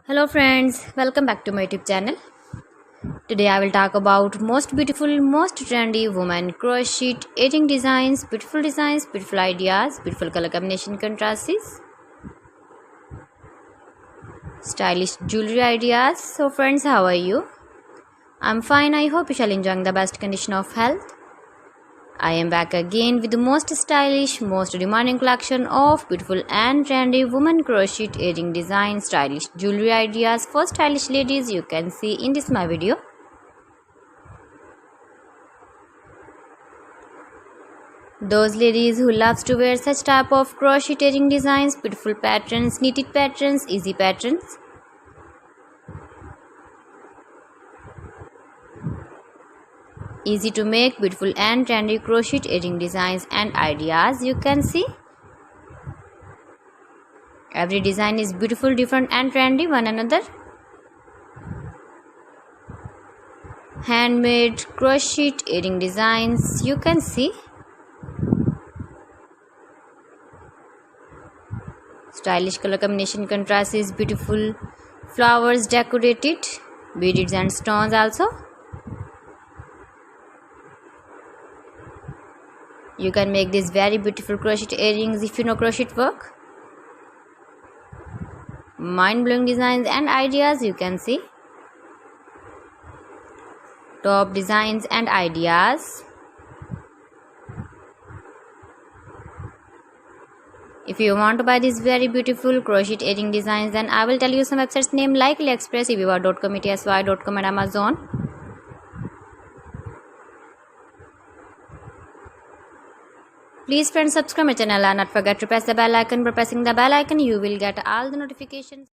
Hello friends, welcome back to my YouTube channel. Today I will talk about most beautiful, most trendy women crochet edging designs, beautiful ideas, beautiful color combination contrasts, stylish jewelry ideas. So friends, how are you? I'm fine. I hope you shall enjoy the best condition of health. I am back again with the most stylish, most demanding collection of beautiful and trendy women crochet edging design, stylish jewelry ideas for stylish ladies you can see in this my video. Those ladies who loves to wear such type of crochet edging designs, beautiful patterns, knitted patterns, easy patterns. Easy to make, beautiful and trendy crochet edging designs and ideas you can see. Every design is beautiful, different and trendy one another. Handmade crochet edging designs you can see. Stylish color combination contrast is beautiful. Flowers decorated, beads and stones also. You can make these very beautiful crochet earrings if you know crochet work. Mind-blowing designs and ideas you can see. Top designs and ideas. If you want to buy these very beautiful crochet earring designs, then I will tell you some websites name like AliExpress, eBay.com, etsy.com and Amazon. Please friends, subscribe my channel and not forget to press the bell icon. By pressing the bell icon you will get all the notifications.